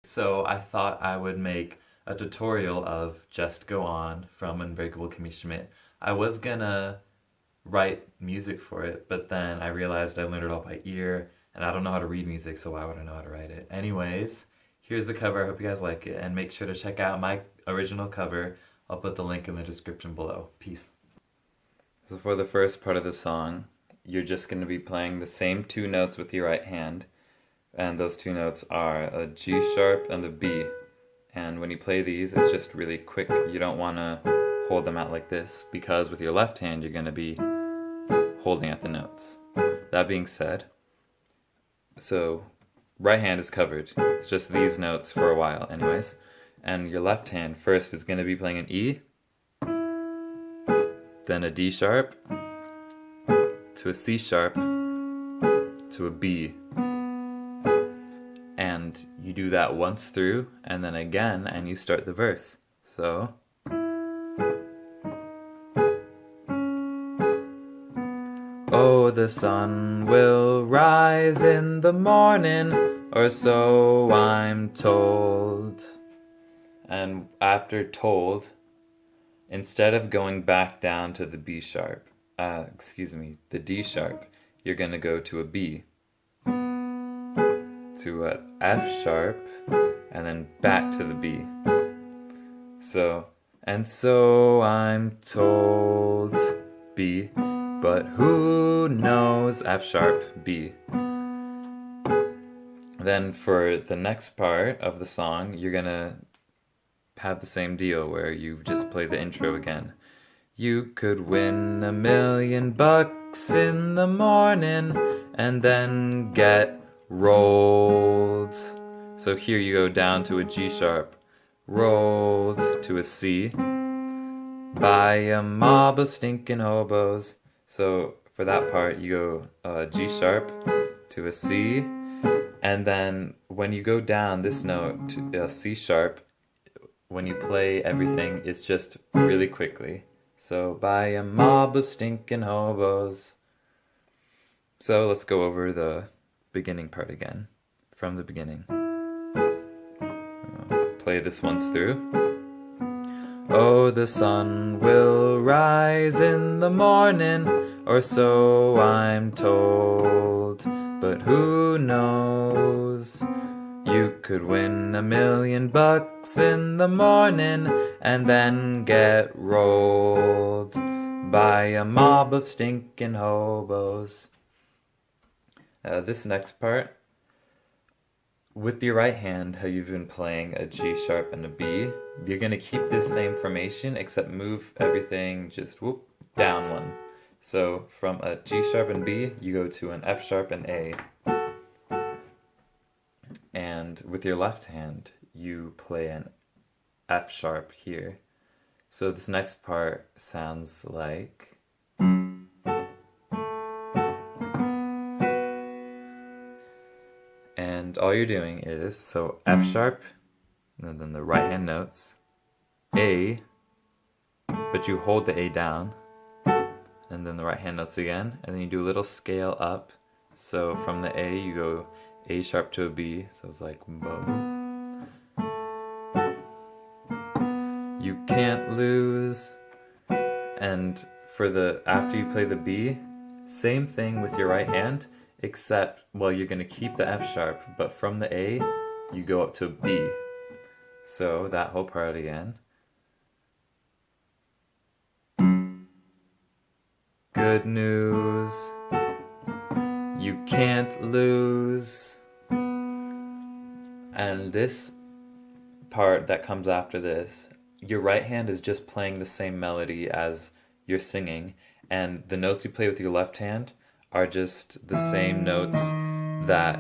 So I thought I would make a tutorial of Just Go On from Unbreakable Kimmy Schmidt. I was gonna write music for it, but then I realized I learned it all by ear, and I don't know how to read music, so why would I know how to write it? Anyways, here's the cover. I hope you guys like it, and make sure to check out my original cover. I'll put the link in the description below. Peace. So for the first part of the song, you're just going to be playing the same two notes with your right hand. And those two notes are a G sharp and a B. And when you play these, it's just really quick. You don't want to hold them out like this, because with your left hand, you're going to be holding at the notes. That being said, so right hand is covered. It's just these notes for a while anyways. And your left hand first is going to be playing an E, then a D sharp, to a C sharp, to a B. And you do that once through, and then again, and you start the verse. So, oh, the sun will rise in the morning, or so I'm told. And after told, instead of going back down to the B sharp, the D sharp, you're gonna go to a B, to an F sharp, and then back to the B. So, and so I'm told, B, but who knows, F sharp, B. Then for the next part of the song, you're gonna have the same deal where you just play the intro again. You could win $1 million in the morning and then get rolled. So here you go down to a G sharp, rolled to a C by a mob of stinking hobos. So for that part you go G sharp to a C, and then when you go down this note to a C sharp, when you play everything, it's just really quickly. So by a mob of stinking hobos. So let's go over the beginning part again, from the beginning. Play this once through. Oh, the sun will rise in the morning, or so I'm told, but who knows? You could win $1 million in the morning and then get rolled by a mob of stinking hobos. This next part, with your right hand, how you've been playing a G sharp and a B, you're going to keep this same formation except move everything just down one. So from a G sharp and B, you go to an F sharp and A. And with your left hand, you play an F sharp here. So this next part sounds like... And all you're doing is, so F sharp, and then the right hand notes, A, but you hold the A down, and then the right hand notes again, and then you do a little scale up. So from the A, you go A sharp to a B, so it's like boom. You can't lose. And for the, after you play the B, same thing with your right hand, except, well, you're going to keep the F sharp, but from the A, you go up to a B. So that whole part again. Good news. You can't lose. And this part that comes after this, your right hand is just playing the same melody as you're singing, and the notes you play with your left hand are just the same notes that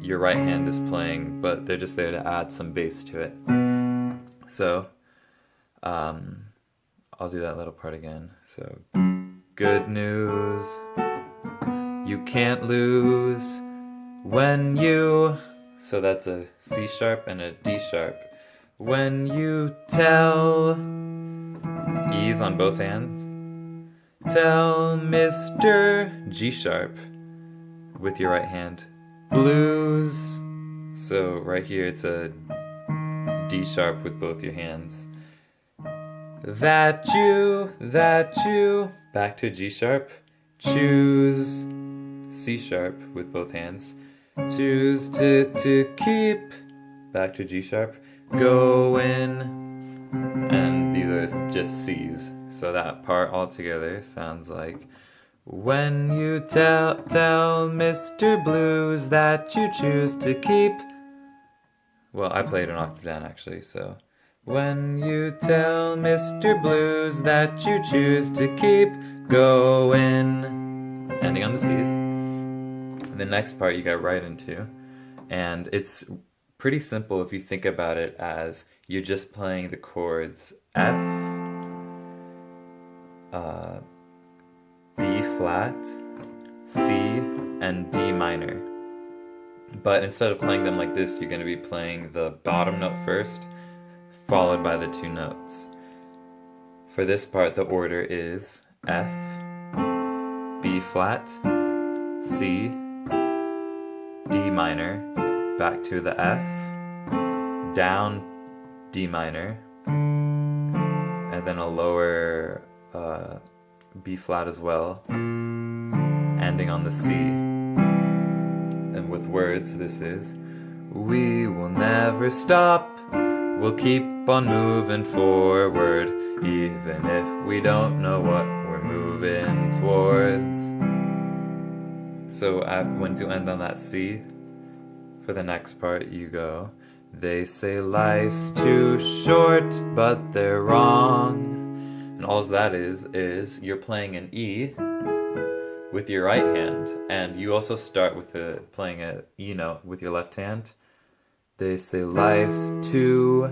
your right hand is playing, but they're just there to add some bass to it. So, I'll do that little part again. So, good news. You can't lose when you... So that's a C sharp and a D sharp. When you tell... E's on both hands. Tell Mr. G sharp with your right hand. Blues. So right here it's a D sharp with both your hands. That you, back to G sharp, choose, C sharp with both hands, choose to keep, back to G sharp, go in, and these are just C's. So that part all together sounds like, when you tell Mr. Blues that you choose to keep. Well, I played an octave down actually, so. When you tell Mr. Blues that you choose to keep going, ending on the C's. The next part you got right into, and it's pretty simple if you think about it as you're just playing the chords F, B flat, C, and D minor. But instead of playing them like this, you're going to be playing the bottom note first, followed by the two notes. For this part, the order is F, B flat, C, D minor, back to the F, down D minor, and then a lower B flat as well, ending on the C. And with words, this is, we will never stop, we'll keep on moving forward, even if we don't know what we're moving towards. So when to end on that C, for the next part you go, they say life's too short, but they're wrong. And all that is you're playing an E with your right hand, and you also start with playing a E note with your left hand. They say life's too,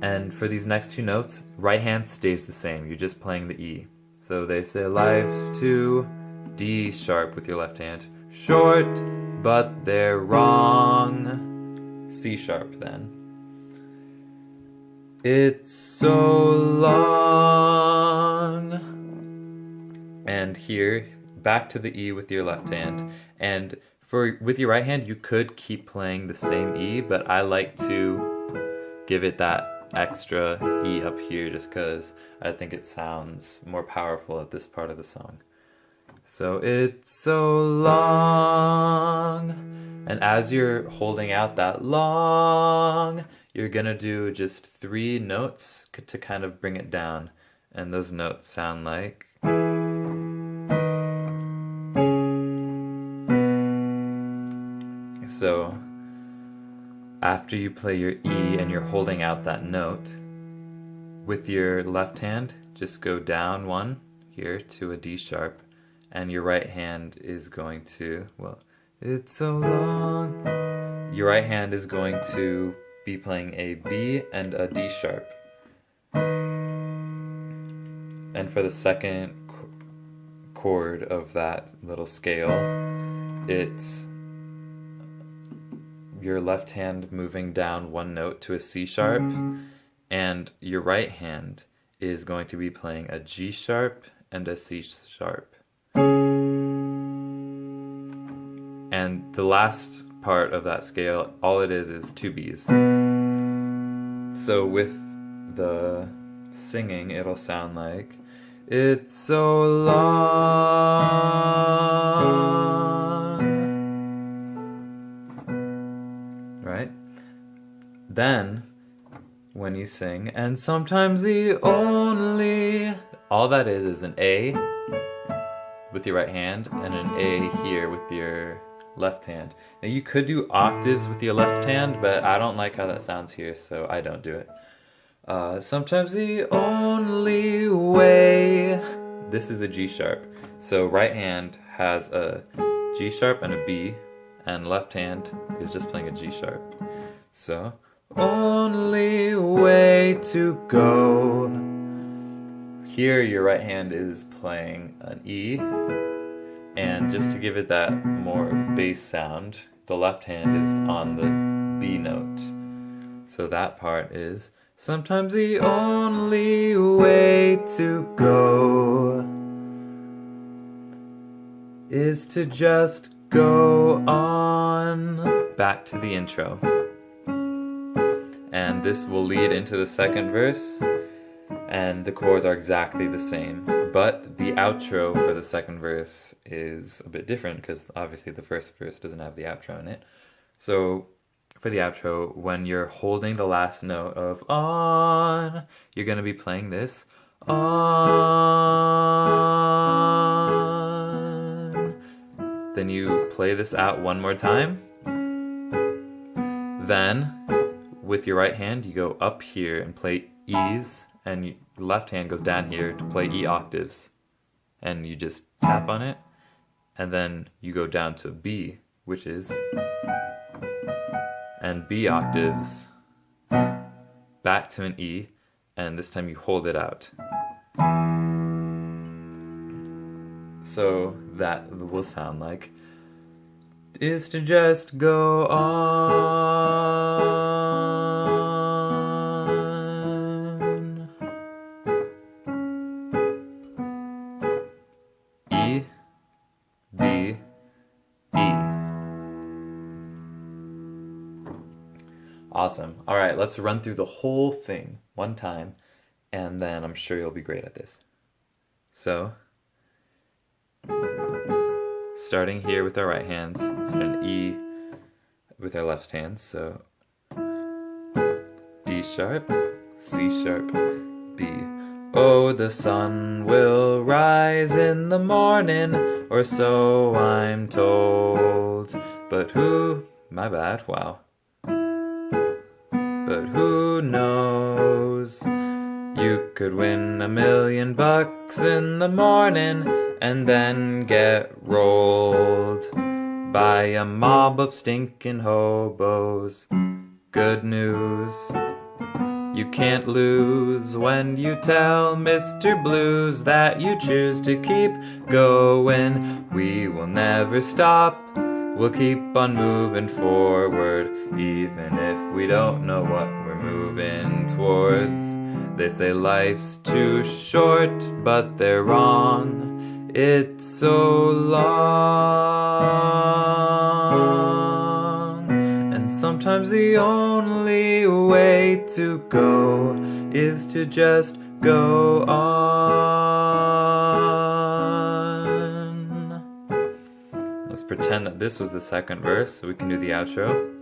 and for these next two notes, right hand stays the same. You're just playing the E. So they say life's too, D sharp with your left hand, short, but they're wrong. C sharp then. It's so long. And here, back to the E with your left hand. And with your right hand, you could keep playing the same E, but I like to give it that extra E up here just because I think it sounds more powerful at this part of the song. So it's so long. And as you're holding out that long, you're gonna do just 3 notes to kind of bring it down. And those notes sound like, so after you play your E and you're holding out that note, with your left hand, just go down 1 here to a D sharp, and your right hand is going to, well, it's so long. Your right hand is going to be playing a B and a D sharp. And for the second chord of that little scale, it's your left hand moving down 1 note to a C sharp, and your right hand is going to be playing a G sharp and a C sharp. And the last part of that scale, all it is 2 B's. So with the singing, it'll sound like, it's so long. Right? Then, when you sing, and sometimes the only, all that is an A with your right hand and an A here with your left hand. Now you could do octaves with your left hand, but I don't like how that sounds here, so I don't do it. Sometimes the only way, this is a G sharp. So right hand has a G sharp and a B, and left hand is just playing a G sharp. So, only way to go. Here your right hand is playing an E, and just to give it that more bass sound, the left hand is on the B note. So that part is, sometimes the only way to go is to just go on. Back to the intro. and this will lead into the second verse, and the chords are exactly the same. But the outro for the second verse is a bit different because obviously the first verse doesn't have the outro in it. So for the outro, when you're holding the last note of on, you're going to be playing this on. Then you play this out one more time. Then with your right hand, you go up here and play E's, and your left hand goes down here to play E octaves. And you just tap on it, and then you go down to B, which is, and B octaves, back to an E, and this time you hold it out. So that will sound like, is to just go on. E, B, E. Awesome. All right, let's run through the whole thing one time, and then I'm sure you'll be great at this. So, starting here with our right hands and an E with our left hands. So D sharp, C sharp, B. Oh, the sun will rise in the morning, or so I'm told. But who, my bad, wow. But who knows? You could win $1 million in the morning and then get rolled by a mob of stinking hobos. Good news, you can't lose when you tell Mr. Blues that you choose to keep going. We will never stop, we'll keep on moving forward, even if we don't know what we're moving towards. They say life's too short, but they're wrong. It's so long. And sometimes the only way to go is to just go on. Let's pretend that this was the second verse so we can do the outro.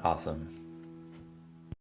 Awesome.